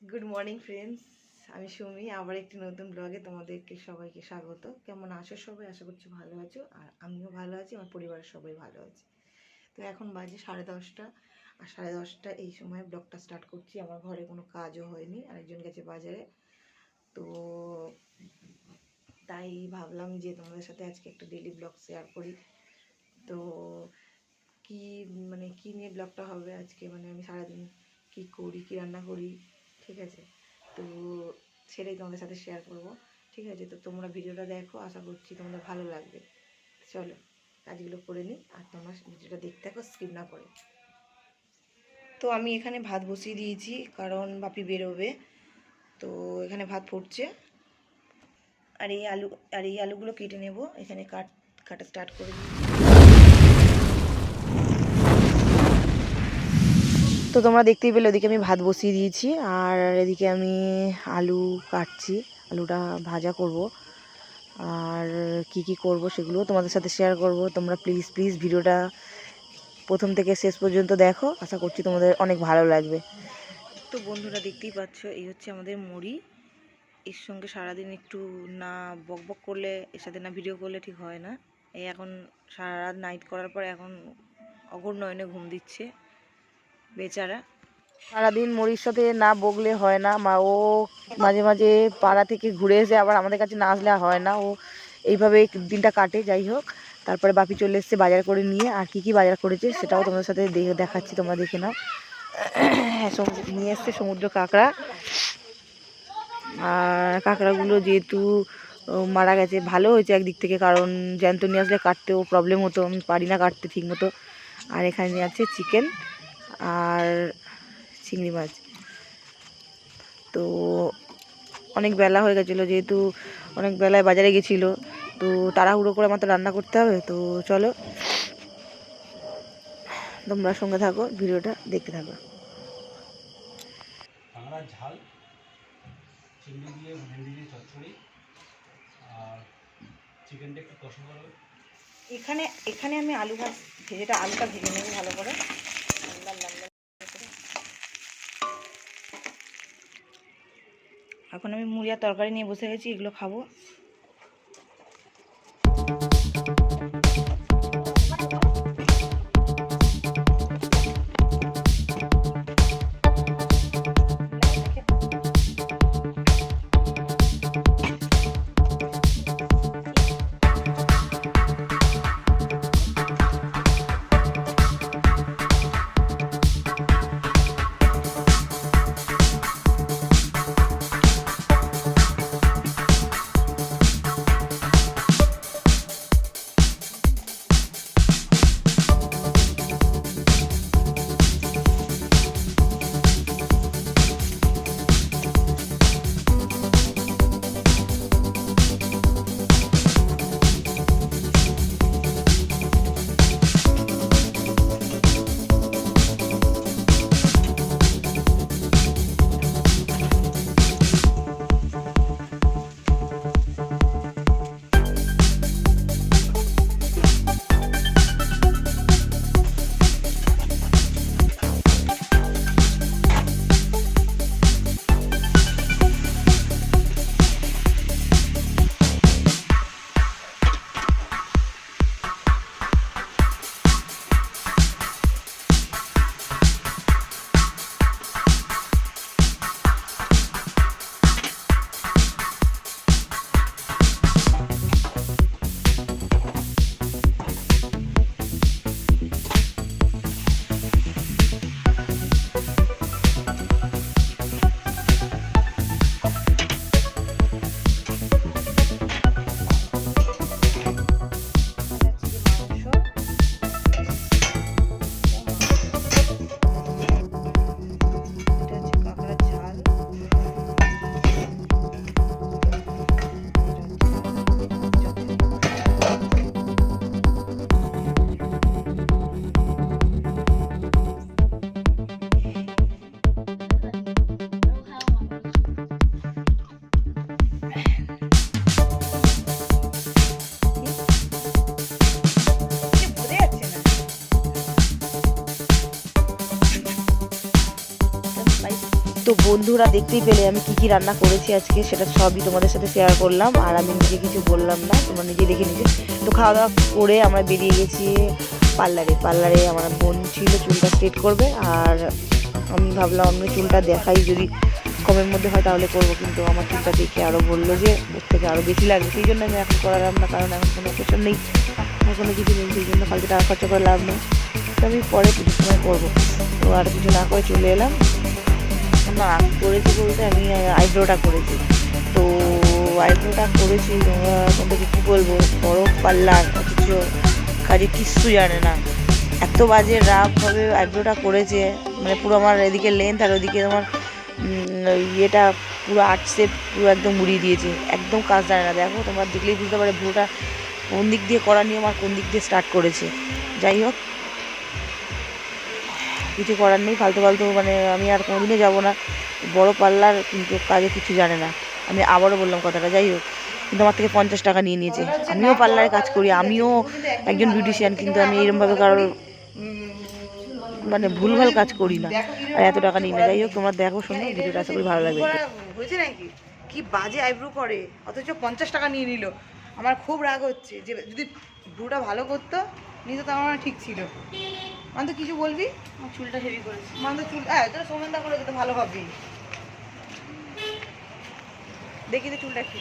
Good morning friends, আমি সুমি। আবার একটি নতুন ব্লগে তোমাদেরকে সবাইকে স্বাগত। কেমন আছো সবাই? আশা করছি ভালো আছো, আর আমিও ভালো আছি, আমার পরিবারের সবাই ভালো আছে। তো এখন বাজে 10:30, আর 10:30 এই সময় ব্লগটা স্টার্ট করছি। আমার ঘরে কোনো কাজও হয়নি, আরেকজন গেছে বাজারে। তো তাই ভাবলাম যে তোমাদের সাথে আজকে একটা ডেইলি ব্লগ শেয়ার করি। তো কি কি নিয়ে ব্লগটা হবে আজকে, আমি সারাদিন কি করি, কি রান্না করি, ঠিক আছে? তো সেটাই তোমাদের সাথে শেয়ার করব, ঠিক আছে? তো তোমরা ভিডিওটা দেখো, আশা করছি তোমাদের ভালো লাগবে। চলো কাজগুলো করে নিই, আর তোমরা ভিডিওটা দেখতে থাকো, স্কিপ না করে। তো আমি এখানে ভাত বসিয়ে দিয়েছি, কারণ বাপি বেরোবে। তো এখানে ভাত ফুটছে, আর এই আলুগুলো কেটে নেব। এখানে কাটা স্টার্ট করে দিয়েছি। তো তোমরা দেখতেই পেলে, ওদিকে আমি ভাত বসিয়ে দিয়েছি, আর এদিকে আমি আলু কাটছি, আলুটা ভাজা করব। আর কি করব সেগুলো তোমাদের সাথে শেয়ার করব। তোমরা প্লিজ ভিডিওটা প্রথম থেকে শেষ পর্যন্ত দেখো, আশা করছি তোমাদের অনেক ভালো লাগবে। তো বন্ধুরা দেখতেই পাচ্ছ, এই হচ্ছে আমাদের মুড়ি। এর সঙ্গে সারাদিন একটু না বকবক করলে, এর সাথে না ভিডিও করলে ঠিক হয় না। এই এখন সারা রাত নাইট করার পর এখন অঘোর নয়নে ঘুম দিচ্ছে বেচারা। সারাদিন মুড়ির সাথে না বকলে হয় না। ও মাঝে মাঝে পাড়া থেকে ঘুরে এসে আবার আমাদের কাছে না আসলে হয় না। ও এইভাবে দিনটা কাটে। যাই হোক, তারপরে বাপি চলে এসছে বাজার করে নিয়ে, আর কি বাজার করেছে সেটাও তোমাদের সাথে দেখাচ্ছি, তোমরা দেখে নাও। নিয়ে এসছে সমুদ্র কাঁকড়া, আর কাঁকড়াগুলো যেহেতু মারা গেছে, ভালো হয়েছে একদিক থেকে, কারণ জ্যান্ত নিয়ে আসলে কাটতেও প্রবলেম হতো, আমি পারি না কাটতে ঠিক মতো। আর এখানে আছে চিকেন আর চিংড়ি মাছ। তো অনেক বেলা হয়ে গেছিলো, যেহেতু অনেক বেলায় বাজারে গেছিলো, তো তাড়াহুড়ো করে আমাদের রান্না করতে হবে। তো চলো তোমরা সঙ্গে থাকো, ভিডিওটা দেখতে থাকো। ঝাল, চিংড়ি দিয়ে ভেন্ডি দিয়ে চচ্চড়ি, আর চিকেনটা একটু কষা করবে। এখানে আমি আলুটা ভেজে নেব ভালো করে। এখন আমি মুড়ি আর তরকারি নিয়ে বসে গেছি, এগুলো খাবো। বন্ধুরা দেখতেই পেলে আমি কি কি রান্না করেছি আজকে, সেটা সবই তোমাদের সাথে শেয়ার করলাম। আর আমি নিজে কিছু বললাম না, তোমরা নিজে দেখে নিতে। তো খাওয়া দাওয়া করে আমরা বেরিয়ে গেছি পার্লারে আমার বোন ছিল চুলটা স্ট্রেট করবে, আর আমি ভাবলাম আমি চুলটা দেখাই, যদি কমের মধ্যে হয় তাহলে করবো। কিন্তু আমার চুলটা দেখে আরও বললো যে ওর থেকে আরও বেশি লাগবে, সেই জন্য আমি এখন করালাম না, কারণ এখন কোনো অকেশন নেই, কোনো কিছু নেই, সেই জন্য ফালতু টাকা খরচা করে লাভ নেই। তো আমি পরে কিছু সময় করবো। তো আর কিছু না করে চলে এলাম। না করেছি বলতে আমি আইব্রোটা করেছি। তো আইব্রোটা করেছি, তোমাদেরকে কী বলবো, বড় পার্লার অথচ কাজে কিচ্ছু জানে না, এত বাজে রাফভাবে আইব্রোটা করেছে। মানে পুরো আমার এদিকে লেন্থ আর ওদিকে আমার ইয়েটা পুরো আর্ট শেপ পুরো একদম উড়িয়ে দিয়েছে, একদম কাজ জানে না। দেখো তোমরা দেখলেই বুঝতে পারে ভ্রুটা কোন দিক দিয়ে করা নিয়ম আর কোন দিক দিয়ে স্টার্ট করেছে। যাই হোক, কিছু করার নেই, ফালতু মানে আমি আর কোনোদিনও যাবো না বড় পার্লার, কিন্তু কাজে কিছু জানে না। আমি আবারও বললাম কথাটা। যাই হোক, কিন্তু আমার থেকে 50 টাকা নিয়ে নিয়েছে। আমিও পার্লারে কাজ করি, আমিও একজন বিউটিশিয়ান, কিন্তু আমি এরকমভাবে কারোর মানে ভুলভাল কাজ করি না, আর এত টাকা নিই না। যাই হোক, তোমরা দেখো, শোনো, ভিডিওটা আশা করি ভালো লাগবে। হয়েছে নাকি কি বাজে আইব্রো করে, অথচ 50 টাকা নিয়ে নিল। আমার খুব রাগ হচ্ছে যে যদি ব্রুটা ভালো করতো নিতে তো আমার ঠিক ছিল। মানে তো কিছু বলবি, আমার চুলটা হেভি করেছে, মানে তো চুল তোরা সোমেনদা করে তো ভালো হবেই। দেখি তো চুলটা একটু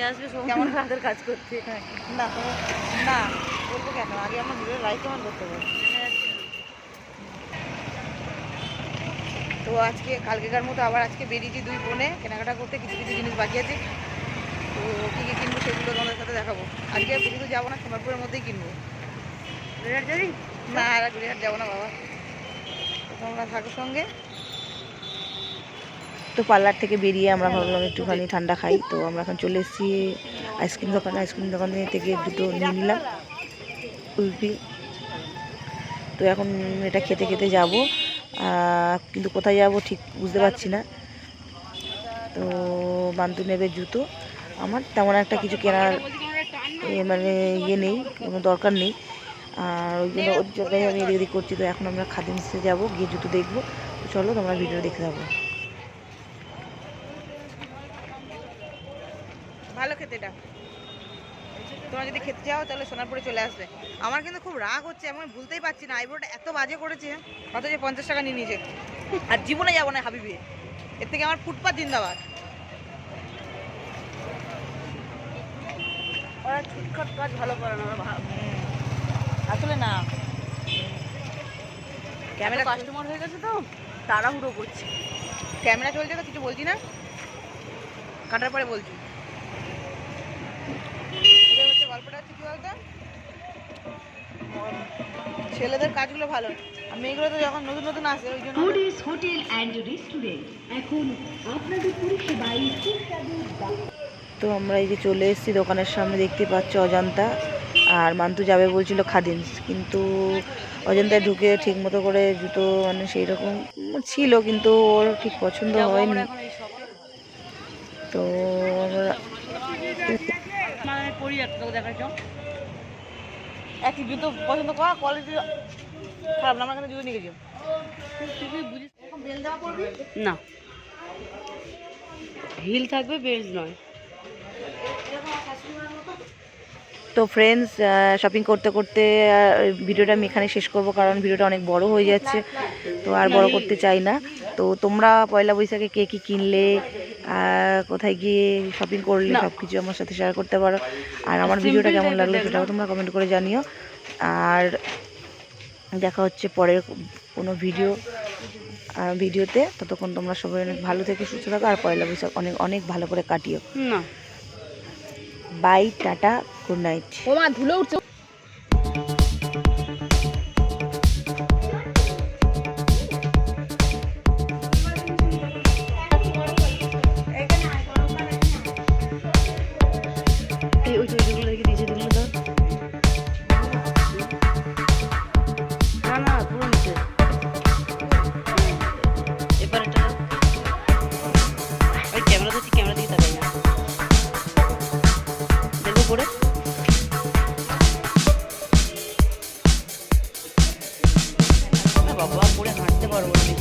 আসবে কেমন কাজের কাজ করছে। না না বলবো কেন, আগে আমার ভিডিও লাইক কেমন করতে পারবো। তো আজকে কালকেকার মতো আবার আজকে বেরিয়েছি দুই বোনে কেনাকাটা করতে, কিছু কিছু জিনিস বাকি আছে। তো কী কী কিনবো সেগুলো তোমাদের সাথে দেখাবো। আজকে বেশি তো যাবো না, সোনারপুরের মধ্যেই কিনবো। গড়িয়াহাট যাবি? না, আর গড়িয়াহাট যাবো না বাবা, তোমরা থাকো সঙ্গে। তো পার্লার থেকে বেরিয়ে আমরা ভাবলাম একটুখানি ঠান্ডা খাই। তো আমরা এখন চলে এসেছি আইসক্রিম দোকান থেকে দুটো নিয়ে নিলাম কুলফি। তো এখন এটা খেতে খেতে যাব, কিন্তু কোথায় যাব ঠিক বুঝতে পারছি না। তো বান্তু নেবে জুতো, আমার তেমন একটা কিছু কেনার মানে ইয়ে নেই, কোনো দরকার নেই, আর ওর জন্যই আমি এদিক ওদিক করছি। তো এখন আমরা খাদিমসে যাবো, গিয়ে জুতো দেখবো। তো চলো তোমরা ভিডিও দেখে যাবো। ভালো খেতে এটা, তোমরা যদি খেতে চাও তাহলে সোনারপুরে চলে আসবে। আমার কিন্তু খুব রাগ হচ্ছে, আমি ভুলতেই পারছি না, আইব্রোটা এত বাজে করেছে, অথচ 50 টাকা নিয়ে নিয়েছে। আর জীবনে যাবো না হাবিবে, এর থেকে আমার ফুটপাত জিন্দাবাদ। ওরা ছুটখাট কাজ ভালো করে না, আসলে না, ক্যামেরা কাস্টমার হয়ে গেছে তো তাড়াহুড়ো করছে। ক্যামেরা চলছে তো কিছু বলছি না, কাটার পরে বলছি। গল্পটা হচ্ছে কি বলতো, ছেলেদের কাজগুলো ভালো, আর মেয়েগুলো তো যখন নতুন নতুন আসে ওই জন্য। হোটেল অ্যান্ড রেস্টুরেন্ট এখন আপনাদের পরিষেবায় তো আমরা এই যে চলে এসেছি দোকানের সামনে, দেখতে পাচ্ছ অজন্তা, আর মান্তু যাবে বলছিল খাদিমস, কিন্তু অজন্তায় ঢুকে ঠিক মতো করে জুতো মানে সেই রকম ছিল, কিন্তু ওর ঠিক পছন্দ হয়নি। তো আমরা একই জুতো পছন্দ করা, কোয়ালিটি খারাপ না, আমার এখানে জুতো নিয়ে গেছি। না হিল থাকবে, বেল্ট নয়। তো ফ্রেন্ডস, শপিং করতে করতে ভিডিওটা আমি এখানে শেষ করব, কারণ ভিডিওটা অনেক বড় হয়ে যাচ্ছে, তো আর বড় করতে চাই না। তো তোমরা পয়লা বৈশাখে কে কী কিনলে, কোথায় গিয়ে শপিং করলে, সব কিছু আমার সাথে শেয়ার করতে পারো। আর আমার ভিডিওটা কেমন লাগলো সেটাও তোমরা কমেন্ট করে জানিও। আর দেখা হচ্ছে পরের কোনো ভিডিওতে। ততক্ষণ তোমরা সবাই অনেক ভালো থেকে সুস্থ থাকো, আর পয়লা বৈশাখ অনেক অনেক ভালো করে কাটিও। Bye, tata, good night. ওমা ধুলো উঠছে। ক্যামেরা দিকে তাকাই না, দেখবো পরে। বাবা পরে হাঁটতে পারবো না।